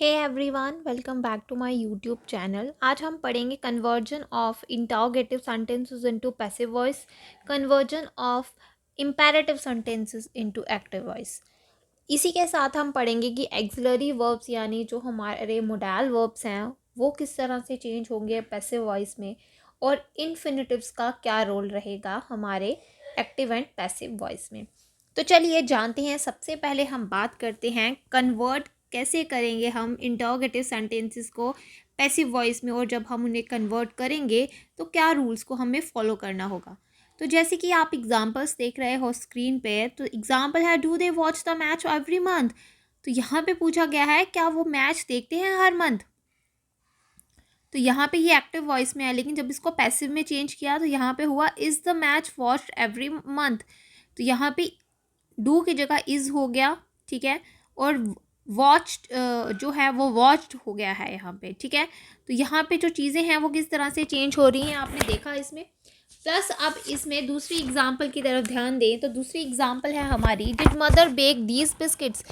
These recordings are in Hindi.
Hey everyone, welcome back to my YouTube channel. आज हम पढ़ेंगे conversion of interrogative sentences into passive voice, conversion of imperative sentences into active voice. इसी के साथ हम पढ़ेंगे कि एक्सिलरी वर्ब्स यानी जो हमारे मोडाल वर्ब्स हैं वो किस तरह से चेंज होंगे पैसिव वॉइस में, और इन्फिनिटिव्स का क्या रोल रहेगा हमारे एक्टिव एंड पैसिव वॉइस में। तो चलिए जानते हैं। सबसे पहले हम बात करते हैं कन्वर्ट कैसे करेंगे हम इंटरोगेटिव सेंटेंसेस को पैसिव वॉइस में, और जब हम उन्हें कन्वर्ट करेंगे तो क्या रूल्स को हमें फॉलो करना होगा। तो जैसे कि आप एग्जांपल्स देख रहे हो स्क्रीन पे, तो एग्जांपल है do they watch the match every month. तो यहाँ पे पूछा गया है क्या वो मैच देखते हैं हर मंथ। तो यहाँ पे ये एक्टिव वॉइस में है, लेकिन जब इसको पैसिव में चेंज किया तो यहाँ पे हुआ is the match watched every month. तो यहाँ पे डू की जगह इज़ हो गया, ठीक है, और वॉच्ड जो है वो वॉच्ड हो गया है यहाँ पे, ठीक है। तो यहाँ पे जो चीज़ें हैं वो किस तरह से चेंज हो रही हैं आपने देखा इसमें। प्लस अब इसमें दूसरी एग्जांपल की तरफ ध्यान दें तो दूसरी एग्जांपल है हमारी did mother bake these biscuits.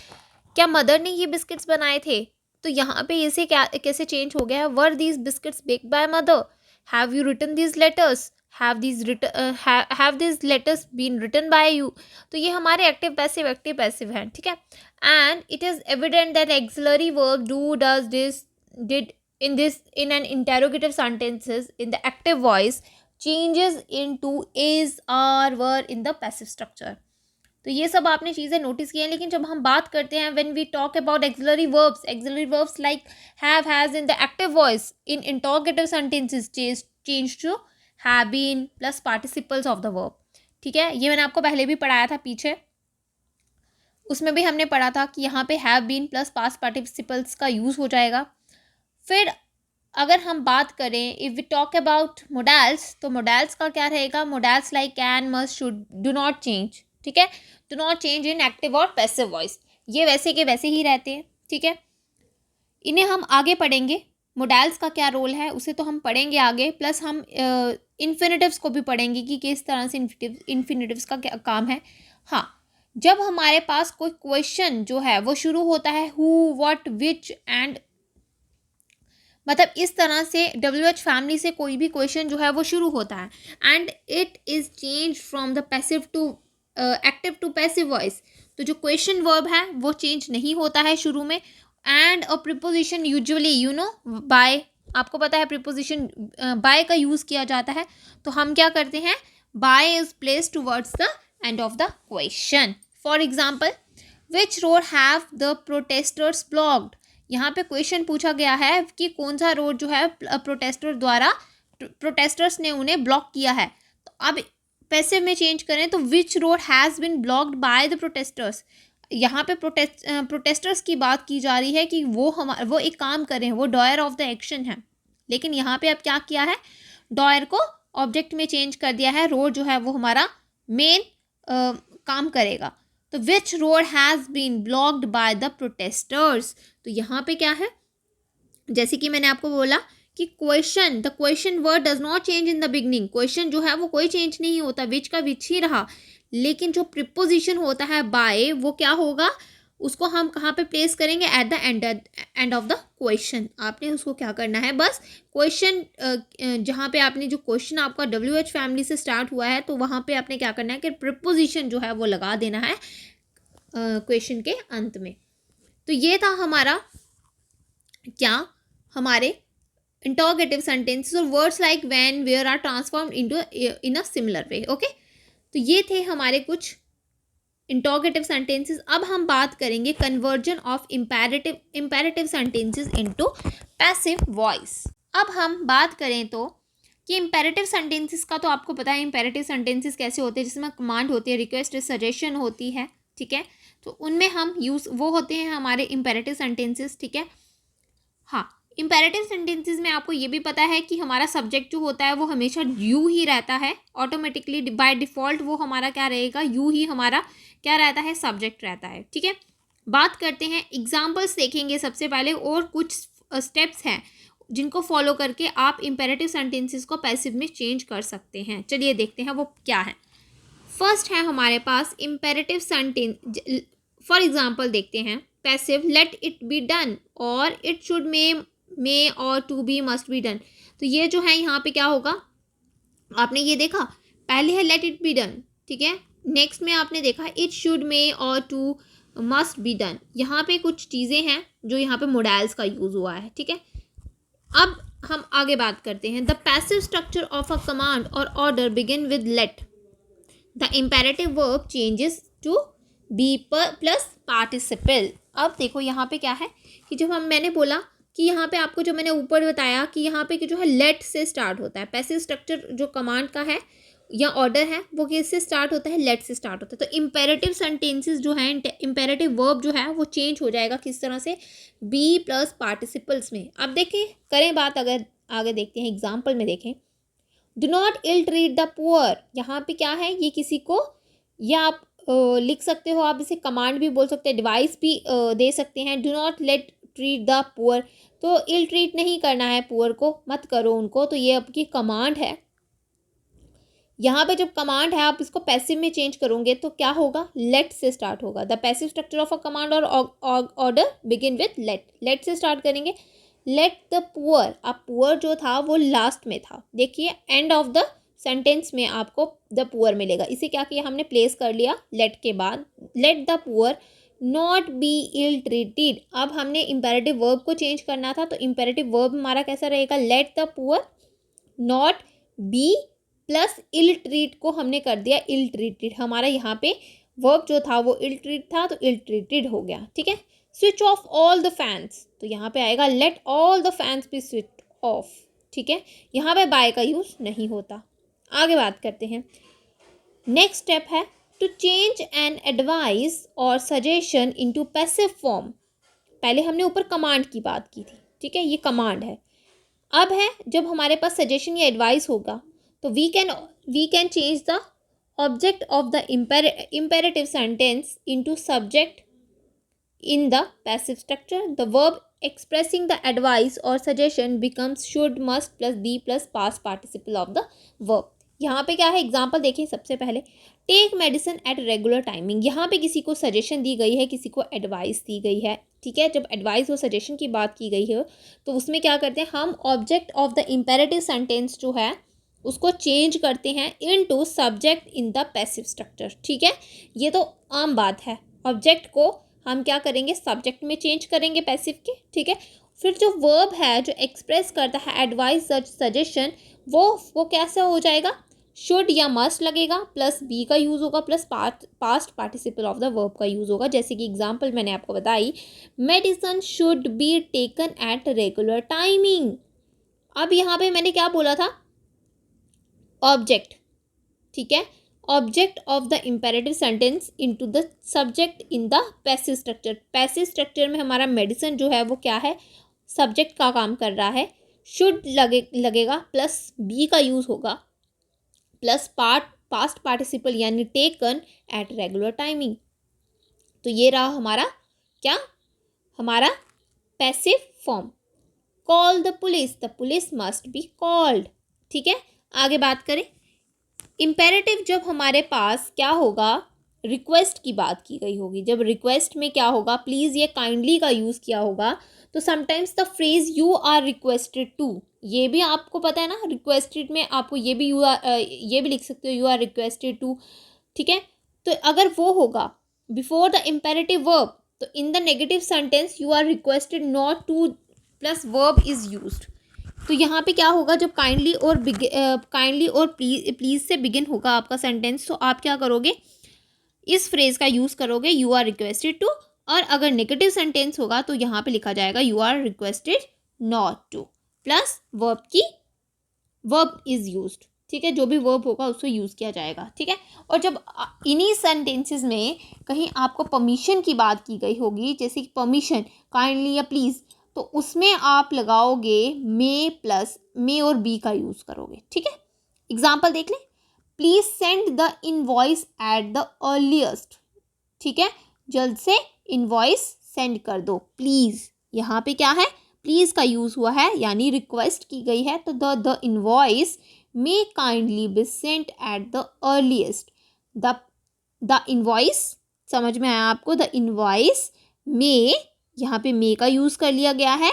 क्या मदर ने ये बिस्किट्स बनाए थे। तो यहाँ पे इसे क्या कैसे चेंज हो गया है, were these biscuits baked by mother, have you written these letters, have this letters been written by you. तो ये हमारे एक्टिव पैसिव हैं, ठीक है। And it is evident that auxiliary verb do does this did in an interrogative sentences in the active voice changes into is are were in the passive structure। तो ये सब आपने चीज़ें नोटिस की हैं। लेकिन जब हम बात करते हैं when we talk about auxiliary verbs like have has in the active voice in interrogative sentences change to have been plus participles of the verb, ठीक है। ये मैंने आपको पहले भी पढ़ाया था पीछे, उसमें भी हमने पढ़ा था कि यहाँ पे have been plus past participles का यूज़ हो जाएगा। फिर अगर हम बात करें if we talk about modals, तो मोडाल्स का क्या रहेगा, modals like can must should do not change, ठीक है, do not change in active और पैसिव वॉइस। ये वैसे के वैसे ही रहते हैं, ठीक है। इन्हें हम आगे पढ़ेंगे, मोडाल्स का क्या रोल है उसे तो हम पढ़ेंगे आगे, प्लस हम इन्फिनिटिव्स को भी पढ़ेंगे कि किस तरह से इन्फिनिटिव्स का क्या काम है। हाँ, जब हमारे पास कोई क्वेश्चन जो है वो शुरू होता है हु व्हाट विच एंड, मतलब इस तरह से WH फैमिली से कोई भी क्वेश्चन जो है वो शुरू होता है and it is change from the passive to active to passive voice. तो जो क्वेश्चन वर्ब है वो चेंज नहीं होता है शुरू में। And a preposition usually you know by, आपको पता है प्रिपोजिशन बाय का यूज़ किया जाता है। तो हम क्या करते हैं, by is place towards the end of the question. For example which road have the protesters blocked. यहाँ पे क्वेश्चन पूछा गया है कि कौन सा रोड जो है प्रोटेस्टर्स ने उन्हें ब्लॉक किया है। तो अब पैसिव में चेंज करें तो which road has been blocked by the protesters. यहाँ पे प्रोटेस्टर्स की बात की जा रही है कि वो एक काम कर रहे हैं, वो डॉयर ऑफ द एक्शन है। लेकिन यहाँ पे अब क्या किया है, डॉयर को ऑब्जेक्ट में चेंज कर दिया है, रोड जो है वो हमारा मेन काम करेगा। तो which road has been blocked by the protesters. तो यहाँ पे क्या है, जैसे कि मैंने आपको बोला कि the question word does not change in the beginning. Question जो है वो कोई चेंज नहीं होता, विच का विच ही रहा। लेकिन जो प्रिपोजिशन होता है बाय वो क्या होगा, उसको हम कहाँ पे प्लेस करेंगे, at the end of the question. आपने उसको क्या करना है, बस क्वेश्चन जहाँ पे आपने जो क्वेश्चन आपका WH फैमिली से स्टार्ट हुआ है तो वहाँ पे आपने क्या करना है कि प्रिपोजिशन जो है वो लगा देना है क्वेश्चन के अंत में। तो ये था हमारा क्या, हमारे इंटरोगेटिव सेंटेंसेस और words like when where are transformed into in a similar way. Okay, तो ये थे हमारे कुछ इंटरोगेटिव सेंटेंसेस। अब हम बात करेंगे conversion of imperative sentences into passive voice. अब हम बात करें तो कि इंपेरेटिव सेंटेंसेस का तो आपको पता है इंपेरेटिव सेंटेंसेस कैसे होते हैं, जिसमें कमांड होती है, रिक्वेस्ट सजेशन होती है, ठीक है। तो उनमें हम यूज़ वो होते हैं हमारे इंपेरेटिव सेंटेंसेस, ठीक है। हाँ, इंपेरेटिव सेंटेंसेस में आपको ये भी पता है कि हमारा सब्जेक्ट जो होता है वो हमेशा यू ही रहता है, ऑटोमेटिकली बाय डिफ़ॉल्ट वो हमारा क्या रहेगा, यू ही हमारा क्या रहता है, सब्जेक्ट रहता है, ठीक है। बात करते हैं एग्जाम्पल्स देखेंगे सबसे पहले, और कुछ स्टेप्स हैं जिनको फॉलो करके आप इंपेरेटिव सेंटेंसेस को पैसिव में चेंज कर सकते हैं। चलिए देखते हैं वो क्या है। फर्स्ट है हमारे पास इंपेरेटिव सेंटेंस। फॉर एग्जाम्पल देखते हैं, passive let it be done, or it should may ought to be must be done. तो ये जो है यहाँ पे क्या होगा, आपने ये देखा, पहले है लेट इट बी डन, ठीक है, नेक्स्ट में आपने देखा it should may ought to must be done. यहाँ पे कुछ चीज़ें हैं जो यहाँ पे मोडाइल्स का यूज़ हुआ है, ठीक है। अब हम आगे बात करते हैं। The passive structure of a command or order begin with let, the imperative verb changes to be plus participle. अब देखो यहाँ पे क्या है कि जब मैंने बोला कि यहाँ पे आपको जो मैंने ऊपर बताया कि यहाँ पे कि जो है लेट से स्टार्ट होता है, पैसिव स्ट्रक्चर जो कमांड का है या ऑर्डर है वो किससे स्टार्ट होता है, लेट से स्टार्ट होता है। तो इम्पेरेटिव सेंटेंसेस जो है, इम्पेरेटिव वर्ब जो है वो चेंज हो जाएगा किस तरह से, बी प्लस पार्टिसिपल्स में। अब देखें, करें बात, अगर आगे देखते हैं एग्जाम्पल में देखें, do not ill treat the poor. यहाँ पे क्या है, ये किसी को, या आप लिख सकते हो, आप इसे कमांड भी बोल सकते हैं, डिवाइस भी दे सकते हैं। Do not let treat the poor, तो इल ट्रीट नहीं करना है पुअर को, मत करो उनको, तो ये आपकी कमांड है। यहाँ पे जब कमांड है आप इसको पैसिव में चेंज करोगे तो क्या होगा, लेट से स्टार्ट होगा। The passive structure of a command or order begin with let, let से स्टार्ट करेंगे। लेट द पुअर, अब पुअर जो था वो लास्ट में था, देखिए एंड ऑफ द सेंटेंस में आपको द पुअर मिलेगा। इसे क्या किया हमने, प्लेस कर लिया लेट के बाद। Let the poor not be ill treated, अब हमने इम्पेरेटिव वर्ब को चेंज करना था, तो इम्पेरेटिव वर्ब हमारा कैसा रहेगा, let the poor not be plus ill treat को हमने कर दिया इल ट्रीटेड। हमारा यहाँ पे वर्ब जो था वो इल ट्रीट था, तो इल ट्रीटेड हो गया, ठीक है। Switch off all the fans, तो यहाँ पे आएगा let all the fans be switch off, ठीक है। यहाँ पे बाय का यूज़ नहीं होता। आगे बात करते हैं। नेक्स्ट स्टेप है टू चेंज एन एडवाइस और सजेशन इनटू पैसिव फॉर्म। पहले हमने ऊपर कमांड की बात की थी, ठीक है, ये कमांड है। अब है जब हमारे पास सजेशन या एडवाइस होगा तो we can change the object of the imperative sentence into subject in the passive structure. The verb expressing the advice or suggestion becomes should, must plus be plus past participle of the verb. यहाँ पे क्या है, एग्जाम्पल देखिए। सबसे पहले take medicine at regular timing, यहाँ पे किसी को सजेशन दी गई है, किसी को एडवाइस दी गई है, ठीक है। जब एडवाइस और सजेशन की बात की गई है तो उसमें क्या करते हैं हम, object of the imperative sentence जो है उसको चेंज करते हैं into subject in the passive structure, ठीक है। ये तो आम बात है, ऑब्जेक्ट को हम क्या करेंगे, सब्जेक्ट में चेंज करेंगे पैसिव के, ठीक है। फिर जो वर्ब है जो एक्सप्रेस करता है एडवाइस सजेशन, वो कैसा हो जाएगा, शुड या मस्ट लगेगा, प्लस बी का यूज़ होगा, plus past participle of the verb का यूज़ होगा। जैसे कि एग्जांपल मैंने आपको बताई, medicine should be taken at regular timing. अब यहाँ पे मैंने क्या बोला था, ऑब्जेक्ट, ठीक है, object of the imperative sentence into the subject in the passive structure. Passive structure में हमारा मेडिसिन जो है वो क्या है, सब्जेक्ट का काम कर रहा है। शुड लगेगा, प्लस बी का यूज़ होगा, प्लस पास्ट पार्टिसिपल यानी टेकन एट रेगुलर टाइमिंग। तो ये रहा हमारा क्या, हमारा passive form. Call the police must be called, ठीक है। आगे बात करें, इम्पेरेटिव जब हमारे पास क्या होगा, रिक्वेस्ट की बात की गई होगी। जब रिक्वेस्ट में क्या होगा, प्लीज़ या काइंडली का यूज़ किया होगा, तो sometimes the phrase you are requested to, ये भी आपको पता है ना, रिक्वेस्टेड में आपको ये भी ये भी लिख सकते हो, यू आर रिक्वेस्टेड टू, ठीक है। तो अगर वो होगा बिफोर द इम्पेरेटिव वर्ब, तो in the negative sentence you are requested not to plus verb is used. तो यहाँ पे क्या होगा, जब काइंडली और प्लीज़ से बिगिन होगा आपका सेंटेंस, तो आप क्या करोगे, इस फ्रेज का यूज़ करोगे, यू आर रिक्वेस्टेड टू। और अगर नेगेटिव सेंटेंस होगा तो यहाँ पे लिखा जाएगा you are requested not to, plus verb is used, ठीक है। जो भी वर्ब होगा उसको यूज़ किया जाएगा, ठीक है। और जब इन्हीं सेंटेंसेस में कहीं आपको परमिशन की बात की गई होगी, जैसे कि परमिशन, काइंडली या प्लीज़, तो उसमें आप लगाओगे मे और बी का यूज़ करोगे, ठीक है। एग्जाम्पल देख लें, please send the invoice eight the earliest, ठीक है, जल्द से इनवॉइस सेंड कर दो, प्लीज़। यहाँ पे क्या है, प्लीज़ का यूज़ हुआ है, यानी रिक्वेस्ट की गई है, तो the invoice may kindly be sent eight the earliest. The invoice, समझ में आया आपको, द इनवॉइस मे, यहाँ पे मे का यूज़ कर लिया गया है।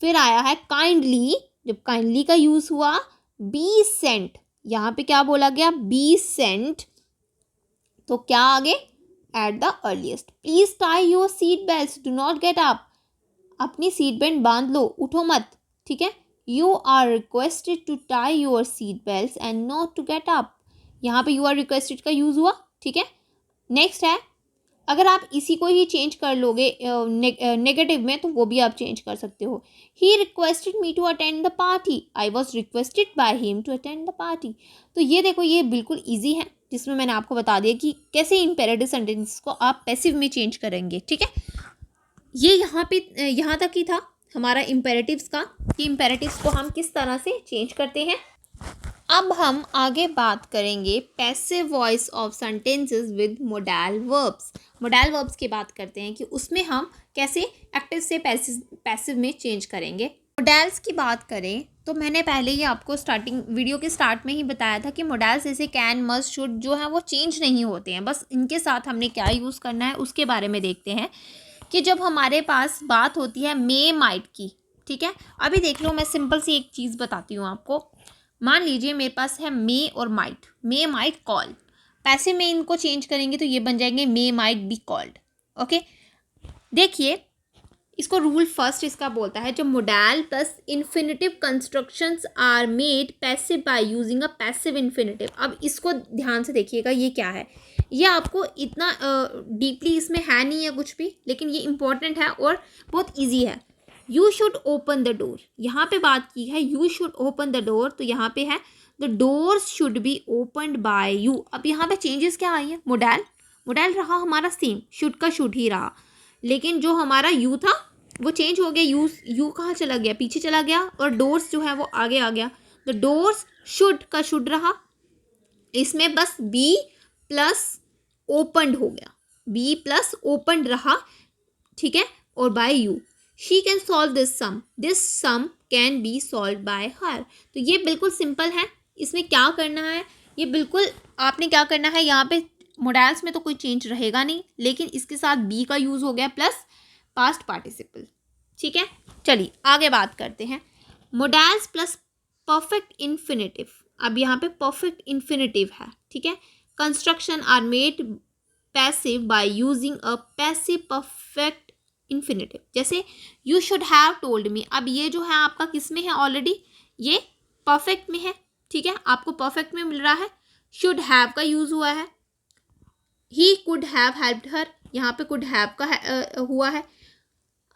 फिर आया है काइंडली, जब काइंडली का यूज़ हुआ। बी सेंट, यहाँ पे क्या बोला गया, बी सेंट, तो क्या आगे, at the earliest. Please tie your seat belt, do not get up, अपनी सीट बेल्ट बांध लो, उठो मत, ठीक है। You are requested to tie your seat belt and not to get up, यहाँ पे यू आर रिक्वेस्टेड का यूज़ हुआ, ठीक है। नेक्स्ट है, अगर आप इसी को ही चेंज कर लोगे नेगेटिव में, तो वो भी आप चेंज कर सकते हो। He requested me to attend the party, I was requested by him to attend the party. तो ये देखो, ये बिल्कुल ईजी है, जिसमें मैंने आपको बता दिया कि कैसे इम्पेरेटिव सेंटेंस को आप पैसिव में चेंज करेंगे, ठीक है। ये यहाँ तक ही था हमारा इम्पेरेटिव्स का, कि इम्पेरेटिव्स को हम किस तरह से चेंज करते हैं। अब हम आगे बात करेंगे passive voice of sentences with modal verbs. Modal verbs की बात करते हैं कि उसमें हम कैसे एक्टिव से पैसिव में चेंज करेंगे। मोडाल्स की बात करें तो मैंने पहले ही आपको वीडियो के स्टार्ट में ही बताया था कि मोडाल्स जैसे कैन, मस्ट, शुड जो है वो चेंज नहीं होते हैं। बस इनके साथ हमने क्या यूज़ करना है उसके बारे में देखते हैं। कि जब हमारे पास बात होती है मे माइट की, ठीक है, अभी देख लो, मैं सिंपल सी एक चीज़ बताती हूँ आपको। मान लीजिए मेरे पास है मे और might, may might call, passive में इनको चेंज करेंगे तो ये बन जाएंगे may might be called. Okay, देखिए इसको रूल फर्स्ट इसका बोलता है, जब modal plus infinitive constructions are made passive by using a passive infinitive. अब इसको ध्यान से देखिएगा, ये क्या है, ये आपको इतना डीपली इसमें है नहीं है कुछ भी, लेकिन ये इंपॉर्टेंट है और बहुत ईजी है। You should open the door, यहाँ पे बात की है you should open the door, तो यहाँ पे है the doors should be opened by you. अब यहाँ पे चेंजेस क्या आई है, मोडाल रहा हमारा सेम, शुड का शुड ही रहा, लेकिन जो हमारा यू था वो चेंज हो गया। यू कहाँ चला गया, पीछे चला गया, और डोर्स जो है वो आगे आ गया। द डोर्स शुड का शुड रहा, इसमें बस बी प्लस ओपनड हो गया, बी प्लस ओपनड रहा, ठीक है, और by you. She can solve this sum can be solve by her. तो ये बिल्कुल सिंपल है, इसमें क्या करना है, ये बिल्कुल आपने क्या करना है, यहाँ पे मोडाल्स में तो कोई चेंज रहेगा नहीं, लेकिन इसके साथ बी का यूज़ हो गया प्लस पास्ट पार्टिसिपल, ठीक है। चलिए आगे बात करते हैं, मोडाल्स प्लस परफेक्ट इन्फिनेटिव। अब यहाँ पे परफेक्ट इन्फिनेटिव है, ठीक है। Construction are made passive by using a passive perfect infinitive. जैसे you should have told me, अब ये जो है आपका किस में है, ऑलरेडी ये परफेक्ट में है, ठीक है, आपको परफेक्ट में मिल रहा है, शुड हैव का यूज़ हुआ है। ही कुड हैव हेल्प्ड हर, यहाँ पे कुड हैव का हुआ है।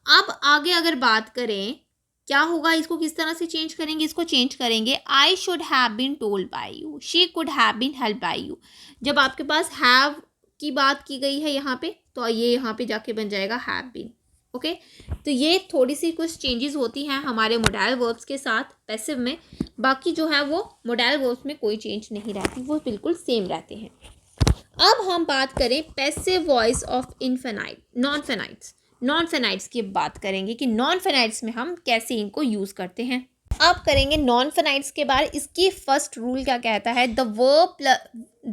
अब आगे अगर बात करें क्या होगा, इसको किस तरह से चेंज करेंगे, इसको चेंज करेंगे I should have been told by you, she could have been help by you. जब आपके पास हैव की बात की गई है यहाँ पे, तो ये यहाँ पे जाके बन जाएगा हैव बीन। ओके, तो ये थोड़ी सी कुछ चेंजेस होती हैं हमारे मोडाल वर्ब्स के साथ पैसिव में, बाकी जो है वो मोडाल वर्ब्स में कोई चेंज नहीं रहती, वो बिल्कुल सेम रहते हैं। अब हम बात करें पैसिव वॉइस ऑफ नॉन फेनाइट्स की बात करेंगे कि नॉन फेनाइट्स में हम कैसे इनको यूज़ करते हैं। अब करेंगे नॉन फेनाइट्स के बारे, इसकी फर्स्ट रूल क्या कहता है, द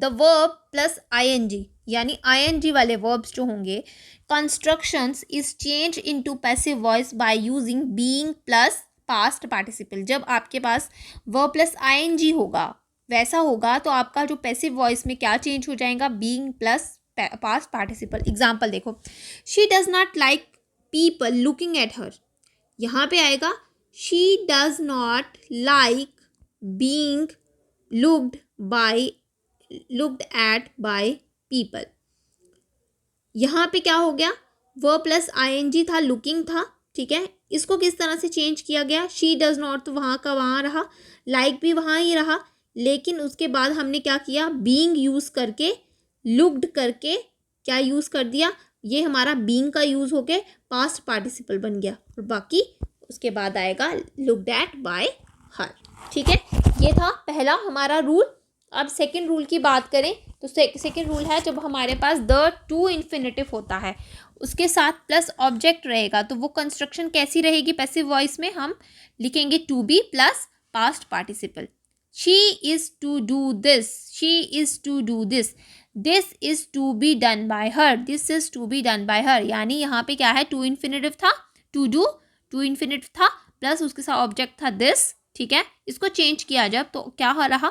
वर्ब प्लस आईएनजी, यानी आईएनजी वाले वर्ब्स जो होंगे, constructions is change into passive voice by using being plus past participle. जब आपके पास वर्ब प्लस आईएनजी होगा, वैसा होगा, तो आपका जो पैसिव वॉइस में क्या चेंज हो जाएगा, being plus past participle. Example देखो, she does not like people looking at her, यहाँ पे आएगा she does not like being looked at by people. यहाँ पे क्या हो गया, वर्ब प्लस आईएनजी था, लुकिंग था, ठीक है, इसको किस तरह से चेंज किया गया, शी डज नॉट तो वहाँ का वहाँ रहा, लाइक भी वहाँ ही रहा, लेकिन उसके बाद हमने क्या किया, बीइंग यूज़ करके, लुक्ड करके क्या यूज़ कर दिया, ये हमारा बीइंग का यूज़ होके पास्ट पार्टिसिपल बन गया, और बाकी उसके बाद आएगा लुक्ड एट बाय हर, ठीक है। ये था पहला हमारा रूल। अब सेकंड रूल की बात करें तो सेकंड रूल है, जब हमारे पास द टू इन्फिनेटिव होता है, उसके साथ प्लस ऑब्जेक्ट रहेगा, तो वो कंस्ट्रक्शन कैसी रहेगी पैसिव वॉइस में, हम लिखेंगे to be plus past participle. She is to do this, she is to do this. This is to be done by her, this is to be done by her, यानी यहाँ पे क्या है, टू इन्फिनेटिव था, टू डू, टू इन्फिनेटिव था प्लस उसके साथ ऑब्जेक्ट था दिस, ठीक है। इसको चेंज किया जब तो क्या हो रहा,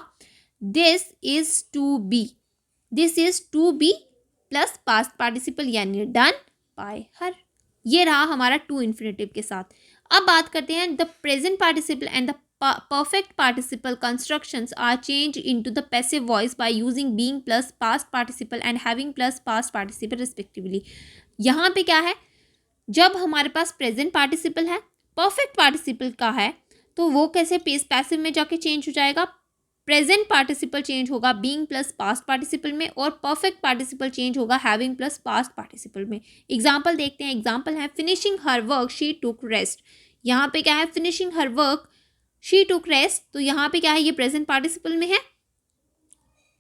this is to be, this is to be plus past participle यानी डन बाय हर। ये रहा हमारा टू इन्फिनेटिव के साथ। अब बात करते हैं the present participle and the perfect participle constructions are changed into the passive voice by using being plus past participle and having plus past participle respectively। यहाँ पे क्या है, जब हमारे पास प्रेजेंट पार्टिसिपल है, परफेक्ट पार्टिसिपल का है, तो वो कैसे पैसिव में जाके चेंज हो जाएगा, प्रेजेंट पार्टिसिपल चेंज होगा बीइंग प्लस पास्ट पार्टिसिपल में और परफेक्ट पार्टिसिपल चेंज होगा हैविंग प्लस पास्ट पार्टिसिपल में। एग्जाम्पल देखते हैं, एग्जाम्पल है finishing her work she took rest. यहाँ पे क्या है, finishing her work she took rest, तो यहाँ पे क्या है, ये प्रेजेंट पार्टिसिपल में है,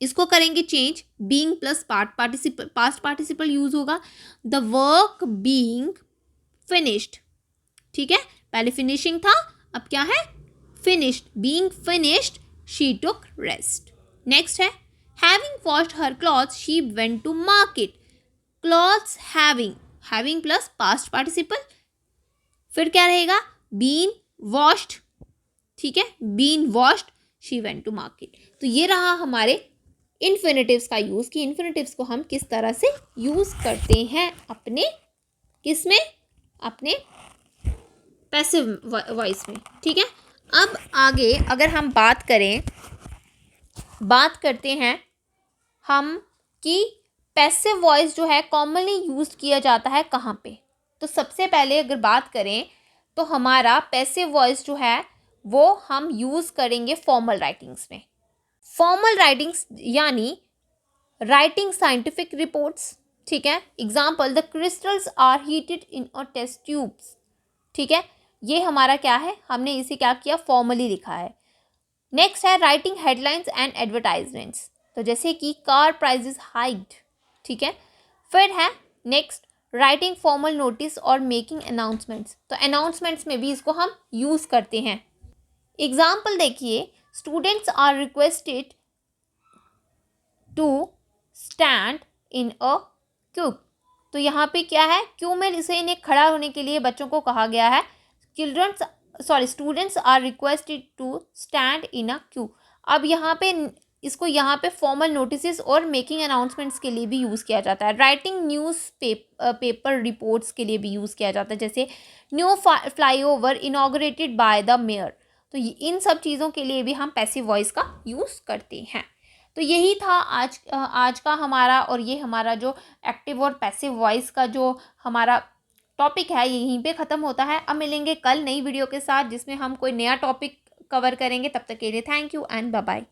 इसको करेंगे change, being plus past participle use होगा, द वर्क बीइंग फिनिश्ड, ठीक है, पहले फिनिशिंग था अब क्या है finished, being finished she took rest. Next है having washed her clothes she went to market, clothes having, having plus past participle, फिर क्या रहेगा बीन वॉश्ड, ठीक है, been washed she went to market. तो ये रहा हमारे इन्फिनेटिव्स का यूज़ कि इन्फिनेटिव्स को हम किस तरह से यूज़ करते हैं अपने किस में, अपने पैसिव वॉइस में, ठीक है। अब आगे अगर हम बात करते हैं हम कि पैसिव वॉइस जो है कॉमनली यूज़ किया जाता है कहाँ पे, तो सबसे पहले अगर बात करें तो हमारा पैसिव वॉइस जो है वो हम यूज़ करेंगे फॉर्मल राइटिंग्स में। फॉर्मल राइटिंग्स यानी राइटिंग साइंटिफिक रिपोर्ट्स, ठीक है। Example the crystals are heated in a test tubes, ठीक है, ये हमारा क्या है, हमने इसे क्या किया फॉर्मली लिखा है। नेक्स्ट है राइटिंग हेडलाइंस एंड एडवर्टाइजमेंट्स, तो जैसे कि कार प्राइजेस हाइक्ड, ठीक है। फिर है नेक्स्ट राइटिंग फॉर्मल नोटिस और मेकिंग अनाउंसमेंट्स, तो अनाउंसमेंट्स में भी इसको हम यूज़ करते हैं। एग्जाम्पल देखिए students are requested to stand in a queue, तो यहाँ पे क्या है क्यू में इसे इन्हें खड़ा होने के लिए बच्चों को कहा गया है, students are requested to stand in a queue. अब यहाँ पे इसको यहाँ पे फॉर्मल नोटिस और मेकिंग अनाउंसमेंट्स के लिए भी यूज़ किया जाता है, राइटिंग न्यूज़ पेपर रिपोर्ट्स के लिए भी यूज़ किया जाता है, जैसे new flyover inaugurated by the mayor, तो इन सब चीज़ों के लिए भी हम पैसिव वॉइस का यूज़ करते हैं। तो यही था आज का हमारा, और ये हमारा जो एक्टिव और पैसिव वॉइस का जो हमारा टॉपिक है यहीं पे ख़त्म होता है। अब मिलेंगे कल नई वीडियो के साथ जिसमें हम कोई नया टॉपिक कवर करेंगे, तब तक के लिए thank you and bye bye.